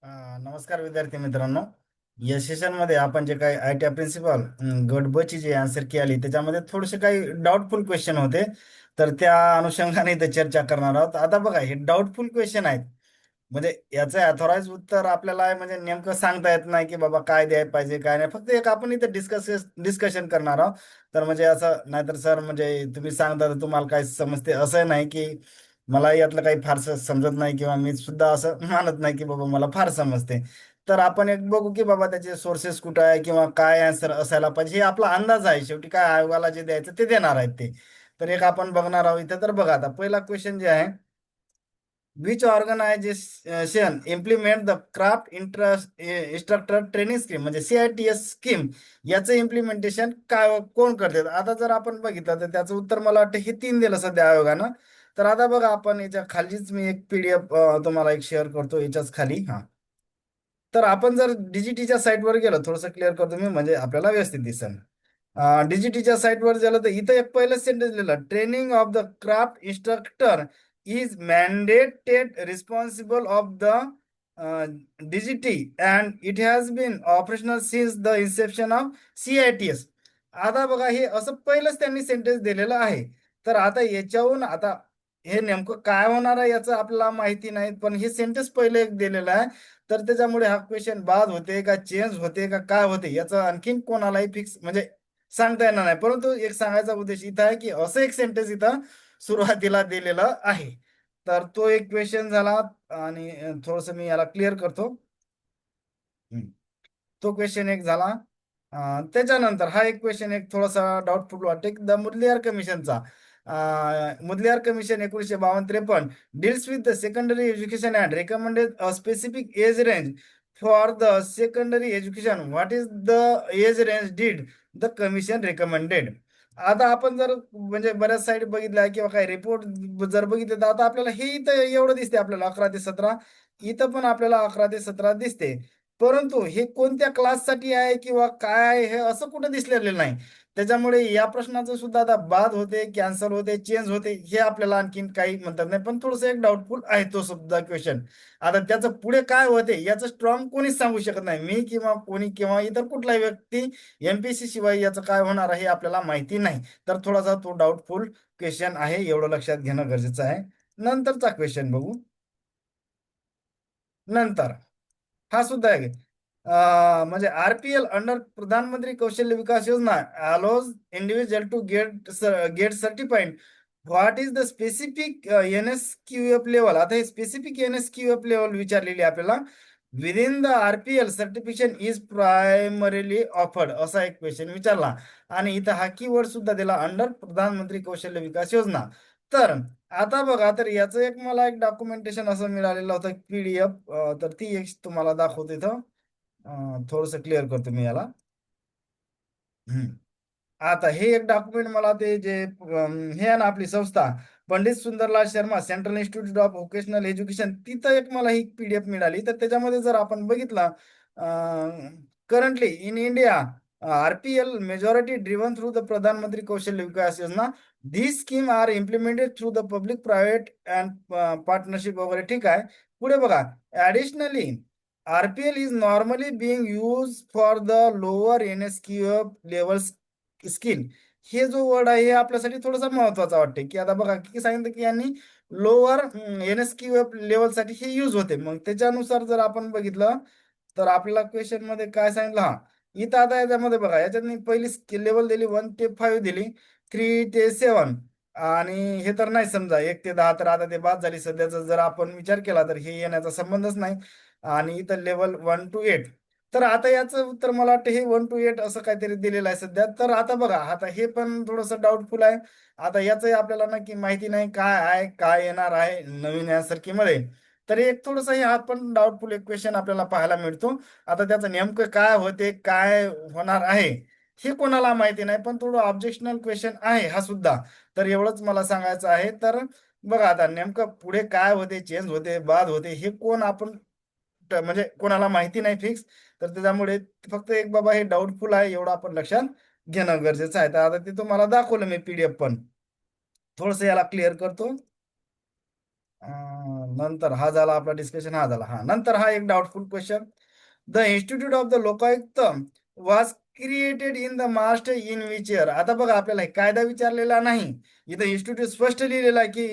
नमस्कार विद्यार्थी मित्रांनो. या सेशन मध्ये आपण जे काही आय टी प्रिन्सिपल गट ब ची जी आन्सर की आली त्याच्यामध्ये थोडेसे काही डाऊटफुल क्वेश्चन होते. तर त्या अनुषंगाने इथे चर्चा करणार आहोत. आता बघा, हे डाऊटफुल क्वेश्चन आहेत. म्हणजे याचं अथॉराइज उत्तर आपल्याला म्हणजे नेमकं सांगता येत नाही की बाबा काय द्यायला पाहिजे काय नाही. फक्त एक आपण इथे डिस्कशन करणार आहोत. तर म्हणजे असं नाहीतर सर म्हणजे तुम्ही सांगता तर तुम्हाला काय समजते असं नाही की मला यातलं काही फारसं समजत नाही किंवा मी सुद्धा असं मानत नाही की बाबा मला फार समजते. तर आपण एक बघू की बाबा त्याचे सोर्सेस कुठं आहे किंवा काय आन्सर असायला पाहिजे. हे आपला अंदाज आहे, शेवटी काय आयोगाला जे द्यायचं ते देणार आहेत ते. तर एक आपण बघणार आहोत इथे. तर बघा, आता पहिला क्वेश्चन जे आहे, which organisation implement the craft instructor training scheme म्हणजे CITS स्कीम, याचं इम्प्लिमेंटेशन काय कोण करते. आता जर आपण बघितलं तर त्याचं उत्तर मला वाटतं हे 3 दिलं सध्या आयोगानं. तर आता बघा, आपण याच्या खालीच मी एक PDF तुम्हाला एक शेअर करतो याच्याच खाली. हा, तर आपण जर डीजीटीच्या साईटवर गेलो, थोडंसं क्लिअर करतो मी म्हणजे आपल्याला व्यवस्थित दिसेल. डीजीटीच्या साईटवर गेलं तर इथं एक पहिलं सेंटेन्स लिहिलं, training of the craft instructor is mandated responsible of the DGT and it has been operational since the inception of CITS. आता बघा, हे असं पहिलंच त्यांनी सेंटेन्स दिलेलं आहे. तर आता याच्याहून आता हे नेमकं काय होणार आहे याचं आपल्याला माहिती नाही, पण हे सेंटेन्स पहिले एक दिलेलं आहे. तर त्याच्यामुळे हा क्वेश्चन बाद होते का चेंज होते का काय होते याचं आणखीन कोणालाही फिक्स म्हणजे सांगता येणार नाही. परंतु एक सांगायचा उद्देश इथं आहे की असं एक सेंटेन्स इथं सुरुवातीला दिलेलं आहे. तर तो एक क्वेश्चन झाला. आणि थोडस मी याला क्लिअर करतो. हम्म. तो क्वेश्चन एक झाला. त्याच्यानंतर हा एक क्वेश्चन एक थोडासा डाऊटफुल वाटते, द मुदलियार कमिशनचा. Mudaliar commission 1952-53 deals with the secondary education and recommended a specific age range for the secondary education. What is the age range did the commission recommended. आता आपण जर म्हणजे बऱ्याच साईड बघितल्या किंवा काही रिपोर्ट जर बघितले तर आता आपल्याला हे इथं एवढं दिसते, आपल्याला 11 ते 17. इथं पण आपल्याला 11 ते 17 दिसते. परंतु हे कोणत्या क्लाससाठी आहे किंवा काय आहे हे असं कुठं दिसलेलं नाही. त्याच्यामुळे या प्रश्नाचं सुद्धा आता बाद होते, कॅन्सल होते, चेंज होते, हे आपल्याला आणखीन काही म्हणतात नाही. पण थोडस एक डाऊटफुल आहे तो सुद्धा क्वेश्चन. आता त्याचं पुढे काय होते याचं स्ट्रॉंग कोणीच सांगू शकत नाही, मी किंवा कोणी किंवा इतर कुठलाही व्यक्ती. MPSC शिवाय याचं काय होणार आहे हे आपल्याला माहिती नाही. तर थोडासा तो डाऊटफुल क्वेश्चन आहे, एवढं लक्षात घेणं गरजेचं आहे. नंतरचा क्वेश्चन बघू. नंतर हा सुद्धा आहे. म्हणजे RPL अंडर प्रधानमंत्री Kaushalya Vikas Yojana allows individual to get certified. What is the specific NSQF level. आता हे स्पेसिफिक NSQF लेवल विचारलेली आहे आपल्याला. Within the RPL certification is primarily offered, असा एक क्वेश्चन विचारला. आणि इथं हा कीवर्ड सुद्धा दिला, अंडर प्रधानमंत्री कौशल्य विकास योजना. तर आता बघा, तर याचं एक मला एक डॉक्युमेंटेशन असं मिळालेलं होतं PDF. तर ती एक तुम्हाला दाखवतो इथं. थोडस क्लिअर करतो मी याला. हम्म. आता हे एक डॉक्युमेंट मला ते जे हे आहे ना आपली संस्था, Pandit Sundarlal Sharma central institute of vocational education, तिथं एक मला ही PDF मिळाली. तर त्याच्यामध्ये जर आपण बघितलं, currently in India RPL majority driven through the Pradhan Mantri Kaushalya Vikas Yojana. The scheme are implemented through the public private and partnership वगैरे, ठीक आहे. पुढे बघा, additionally RPL is normally being used for the lower NSQF levels skill. हे जो वर्ड आहे हे आपल्यासाठी थोडासा महत्वाचा वाटते, की आता बघा की सांगितलं की यांनी लोअर NSQF लेवलसाठी हे यूज होते. मग त्याच्यानुसार जर आपण बघितलं तर आपल्याला क्वेश्चन मध्ये काय सांगितलं. हा, इथं आता याच्यामध्ये बघा, याच्यात मी पहिली स्किल लेवल दिली 1 ते 5 दिली, 3 ते 7. आणि हे तर नाही समजा 1 ते 10, तर आता ते बाद झाली. सध्याचा जर आपण विचार केला तर हे येण्याचा संबंधच नाही. आणि इथं लेवल 1 to 8. तर आता याचं उत्तर मला वाटतं हे 1 to 8 असं काहीतरी दिलेलं आहे सध्या. तर आता बघा, आता हे पण थोडंसं डाऊटफुल आहे. आता याचंही आपल्याला नक्की माहिती नाही काय आहे काय येणार आहे नवीन या मध्ये. तर एक थोडंसं हे हा पण डाऊटफुल एक क्वेश्चन आपल्याला पाहायला मिळतो. आता त्याचं नेमकं काय होते काय होणार आहे हे कोणाला माहिती नाही, पण थोडं ऑब्जेक्शनल क्वेश्चन आहे हा सुद्धा. तर एवढंच मला सांगायचं आहे. तर बघा, आता नेमकं पुढे काय होते, चेंज होते, बाद होते, हे कोण आपण म्हणजे कोणाला माहिती नाही फिक्स. तर त्याच्यामुळे फक्त एक बाबा हे डाऊटफुल आहे एवढं आपण लक्षात घेणं गरजेचं आहे. तर आता ते तुम्हाला दाखवलं मी PDF पण. थोडस याला क्लिअर करतो. नंतर हा झाला आपला डिस्कशन, हा झाला. हा नंतर हा एक doubtful question. The institute of the Lokayukta was created in the Maharashtra in which year. आता बघा आपल्याला हे कायदा विचारलेला नाही, इथं इन्स्टिट्यूट स्पष्ट लिहिलेला आहे की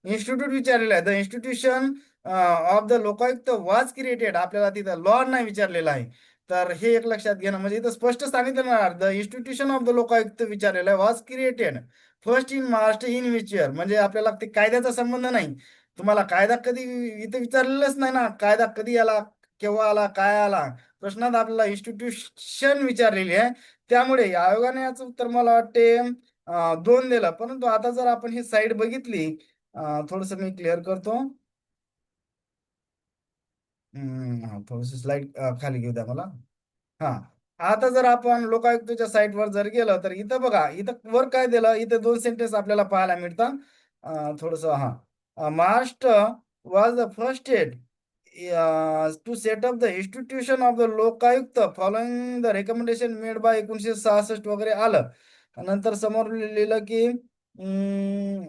इन्स्टिट्यूट विचारलेला आहे. The institution of the Lokayukta was created, आपल्याला तिथं लॉ नाही विचारलेला आहे. तर हे एक लक्षात घेणं, म्हणजे इथं स्पष्ट सांगितलं ना, द इन्स्टिट्यूशन ऑफ द लोकायुक्त विचारलेलं आहे, was created first in Maharashtra in which year. म्हणजे आपल्याला ते कायद्याचा संबंध नाही. तुम्हाला कायदा कधी इथे विचारलेलंच नाही ना, कायदा कधी आला, केव्हा आला, काय आला. प्रश्नात आपल्याला इन्स्टिट्यूशन विचारलेली आहे. त्यामुळे आयोगाने याचं उत्तर मला वाटते दोन दिलं. परंतु आता जर आपण ही साईड बघितली, थोडस मी क्लिअर करतो. थोडस स्लाइड खाली घेऊ द्या मला. हा, आता जर आपण लोकायुक्तच्या साईटवर जर गेलं तर इथं बघा, इथं वर काय दिलं, इथं दोन सेंटेन्स आपल्याला पाहायला मिळतात. थोडस, हा, Maharashtra was the first state to set up the institution of the Lokayukta following the recommendation made by 1966 वगैरे आलं. नंतर समोर लिहिलं की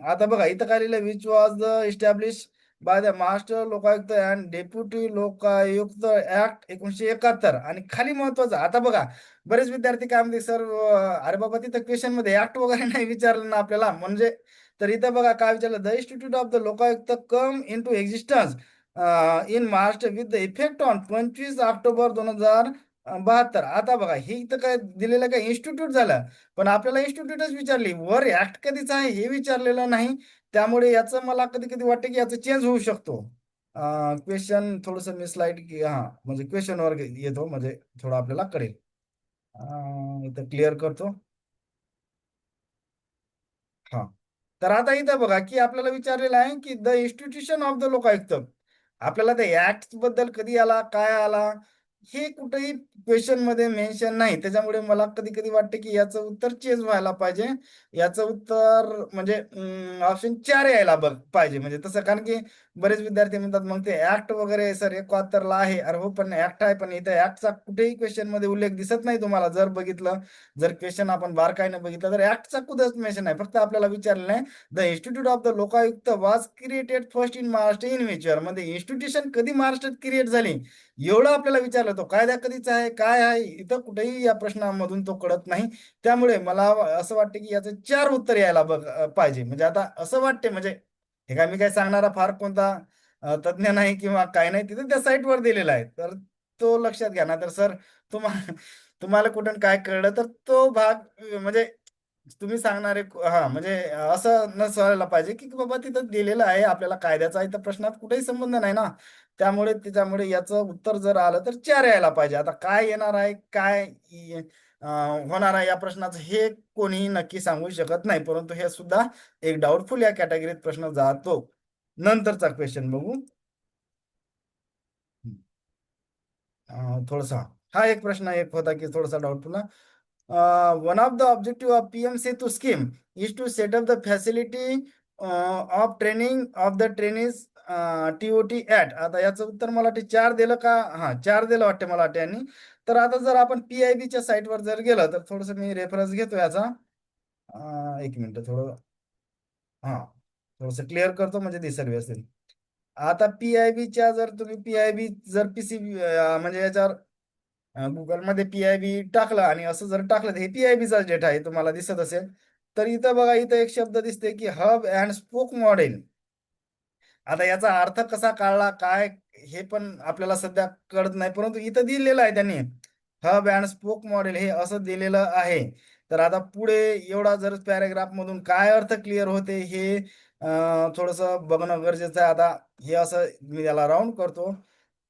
आता बघा इथं काय लिहिलं, which was the establish by the Maharashtra Lokayukta and deputy Lokayukta act 1971. आणि खाली महत्वाचं, आता बघा बरेच विद्यार्थी काय म्हणते सर, अरे बाबा तिथं क्वेश्चन मध्ये ऍक्ट वगैरे नाही विचारलं ना आपल्याला, म्हणजे तर इथं बघा काय विचारलं, the institute of the Lokayukta come in to existence in Maharashtra with the effect on 25 October 2072. आता बघा हे इथं काय दिलेलं, काय इन्स्टिट्यूट झालं, पण आपल्याला इन्स्टिट्यूटच विचारली, वर ऍक्ट कधीच आहे हे विचारलेलं नाही. त्यामुळे याचं मला कधी कधी वाटतं की याचं चेंज होऊ शकतो. क्वेश्चन थोडस मी स्लाइड, हा म्हणजे क्वेश्चन वर येतो म्हणजे थोडं आपल्याला कळेल. इथं क्लिअर करतो. हा, तर आता इथं बघा की आपल्याला विचारलेलं आहे की द इन्स्टिट्यूशन ऑफ द लोकायुक्त. आपल्याला ते ऍक्ट बद्दल कधी आला, काय आला, हे कुठेही क्वेश्चन मध्ये मेन्शन नाही. त्याच्यामुळे मला कधी कधी वाटते की याचं उत्तर चेंज व्हायला पाहिजे. याचं उत्तर म्हणजे ऑप्शन 4 यायला बघ पाहिजे, म्हणजे तसं. कारण की बरेच विद्यार्थी म्हणतात मग ते ऍक्ट वगैरे सर 71 ला आहे. अरे हो, पण ऍक्ट आहे, पण इथे ऍक्टचा कुठेही क्वेश्चन मध्ये उल्लेख दिसत नाही तुम्हाला. जर बघितलं, जर क्वेश्चन आपण बारकाईने बघितलं तर ऍक्टचा कुठंच मेन्शन आहे. फक्त आपल्याला विचारलेलं आहे the institute of the Lokayukta was created first in Maharashtra in which year. मध्ये इन्स्टिट्यूशन कधी महाराष्ट्रात क्रिएट झाली एवढं आपल्याला विचारलं. तो कायदा कधीचा आहे, काय आहे, इथं कुठेही या प्रश्नामधून तो कळत नाही. त्यामुळे मला असं वाटतं की याचं 4 उत्तर यायला पाहिजे. म्हणजे आता असं वाटते, म्हणजे हे काय मी काय सांगणारा फार कोणता तज्ज्ञ नाही किंवा काय नाही, तिथं त्या साईटवर दिलेला आहे. तर तो लक्षात घ्या ना. तर सर, तुम्हाला तुम्हाला कुठून काय कळलं तर तो भाग म्हणजे तुम्ही सांगणारे, हा म्हणजे असं नसायला पाहिजे की बाबा तिथं दिलेलं आहे आपल्याला कायद्याचा, इथं प्रश्नात कुठेही संबंध नाही ना. त्यामुळे त्याच्यामुळे याचं उत्तर जर आलं तर 4 यायला पाहिजे. आता काय येणार आहे, काय होणार आहे या प्रश्नाचं, हे कोणीही नक्की सांगू शकत नाही. परंतु हे सुद्धा एक डाऊटफुल या कॅटेगरीत प्रश्न जातो. नंतरचा क्वेश्चन बघू. थोडासा, हा एक प्रश्न एक होता की थोडासा doubtful. One of the objective of PM Setu scheme is to set up the facility of training of the trainees TOT at. आता याचं उत्तर मला वाटते 4 दिलं का, हा 4 दिलं वाटते मला वाटते. यांनी तर आता जर आपण PIBच्या साईटवर जर गेलं तर थोडस मी रेफरन्स घेतो याचा. एक मिनिट थोडं, हा थोडस क्लिअर करतो म्हणजे दिसेल व्यवस्थित. आता PIBच्या जर तुम्ही PIB जर PCB म्हणजे याच्यावर गुगलमध्ये PIB टाकलं आणि असं जर टाकलं तर हे PIBचा डेटा आहे, तुम्हाला दिसत असेल. तर इथं बघा, इथं एक शब्द दिसते की हब अँड स्पोक मॉडेल. आता याचा अर्थ कसा काढला काय, हे पण आपल्याला सध्या कळत नाही. परंतु इथं दिलेलं आहे त्यांनी, हब अँड स्पोक मॉडेल हे असं दिलेलं आहे. तर आता पुढे एवढा जर पॅरेग्राफ मधून काय अर्थ क्लिअर होते हे थोडस बघणं गरजेचं आहे. आता हे असं मी याला राऊंड करतो.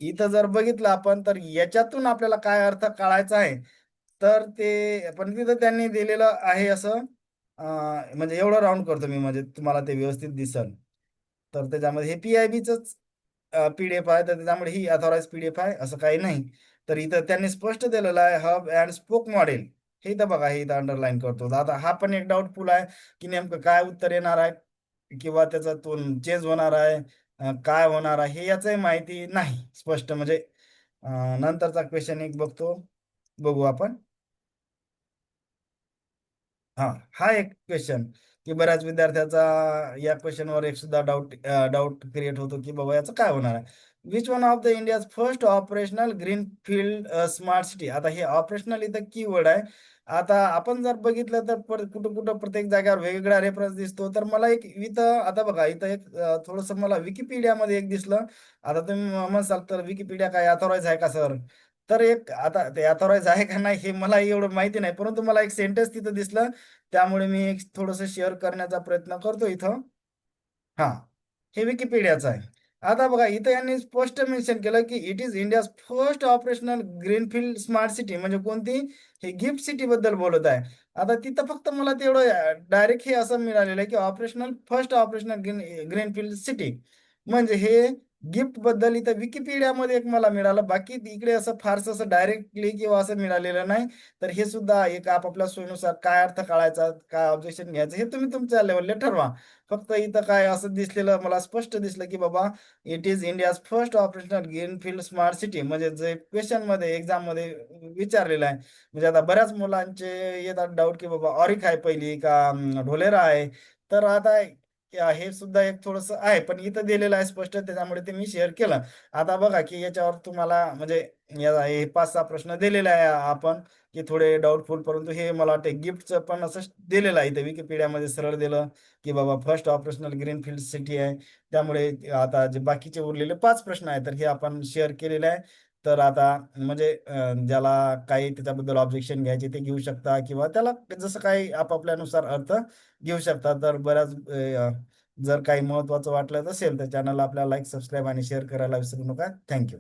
इथं जर बघितलं आपण तर याच्यातून आपल्याला काय अर्थ काढायचा आहे, तर ते पण तिथं त्यांनी दिलेलं आहे असं. म्हणजे एवढं राऊंड करतो मी म्हणजे तुम्हाला ते व्यवस्थित दिसल. तर त्याच्यामध्ये हे PIBच PDF आहे, तर त्याच्यामुळे ही अथॉराइज PDF आहे असं काही नाही. तर इथं त्यांनी स्पष्ट दिलेलं आहे हब अँड स्पोक मॉडेल. हे इथं बघा, हे इथं अंडरलाईन करतो. आता हा पण एक डाऊटफुल आहे की नेमकं काय उत्तर येणार आहे किंवा त्याच्यातून चेंज होणार आहे, काय होणार आहे हे याचंही माहिती नाही स्पष्ट. म्हणजे नंतरचा क्वेश्चन एक बघतो, बघू आपण. हा, हा एक क्वेश्चन की बऱ्याच विद्यार्थ्याचा या क्वेश्चनवर एक सुद्धा डाऊट क्रिएट होतो की बाबा याचं काय होणार आहे. Which one of the India's first operational green field smart city. आता हे ऑपरेशनल इथं कीवर्ड आहे. आता आपण जर बघितलं तर कुठं कुठं प्रत्येक जागेवर वेगवेगळा रेफरन्स दिसतो. तर मला एक इथं आता बघा इथं एक थोडंसं मला विकिपीडियामध्ये एक दिसलं. आता तुम्ही म्हणसाल तर विकिपीडिया काय अथॉराइज आहे का सर? तर एक आता ते अथॉराइज आहे का नाही हे मला एवढं माहिती नाही, परंतु मला एक सेंटेन्स तिथं दिसलं. त्यामुळे मी एक थोडंसं शेअर करण्याचा प्रयत्न करतो इथं. हा, हे विकिपीडियाचं आहे. आता बघा इथं यांनी स्पष्ट मेन्शन केलं की it is India's first operational greenfield smart city. म्हणजे कोणती? हे गिफ्ट सिटी बद्दल बोलत आहे. आता तिथं फक्त मला तेवढं डायरेक्ट हे असं मिळालेलं आहे की फर्स्ट ऑपरेशनल ग्रीनफील्ड सिटी. म्हणजे हे गिफ्ट बद्दल इथं विकिपीडियामध्ये एक मला मिळालं. बाकी इकडे असं फारसं असं डायरेक्टली किंवा असं मिळालेलं नाही. तर हे सुद्धा एक आपापल्या सोयीनुसार काय अर्थ काढायचा, काय ऑब्जेक्शन घ्यायचं, हे तुम्ही तुमच्या लेवलला ठरवा. फक्त इथं काय असं दिसलेलं मला स्पष्ट दिसलं की बाबा it is India's first operational greenfield smart city. म्हणजे जे क्वेश्चन मध्ये एक्झाम मध्ये विचारलेलं आहे. म्हणजे आता बऱ्याच मुलांचे येतात डाऊट की बाबा ऑरिक आहे पहिली का ढोलेरा आहे. तर आता हे सुद्धा एक थोडंसं आहे, पण इथं दिलेलं आहे स्पष्ट, त्याच्यामुळे ते मी शेअर केलं. आता बघा की याच्यावर तुम्हाला म्हणजे हे 5-6 प्रश्न दिलेले आहे आपण, की थोडे डाऊटफुल, परंतु हे मला वाटतं गिफ्टचं पण असं दिलेलं आहे इथे विकिपीडियामध्ये सरळ दिलं की बाबा फर्स्ट ऑपरेशनल ग्रीनफील्ड सिटी आहे. त्यामुळे आता जे बाकीचे उरलेले 5 प्रश्न आहेत तर हे आपण शेअर केलेले आहे. तर आता म्हणजे ज्याला काही त्याच्याबद्दल ऑब्जेक्शन घ्यायचे ते घेऊ शकता, किंवा त्याला जसं काही आपापल्यानुसार अर्थ घेऊ शकता. तर बऱ्याच जर काही महत्त्वाचं वाटलं असेल तर चॅनलला आपल्याला लाईक, सबस्क्राईब आणि शेअर करायला विसरू नका. थँक्यू.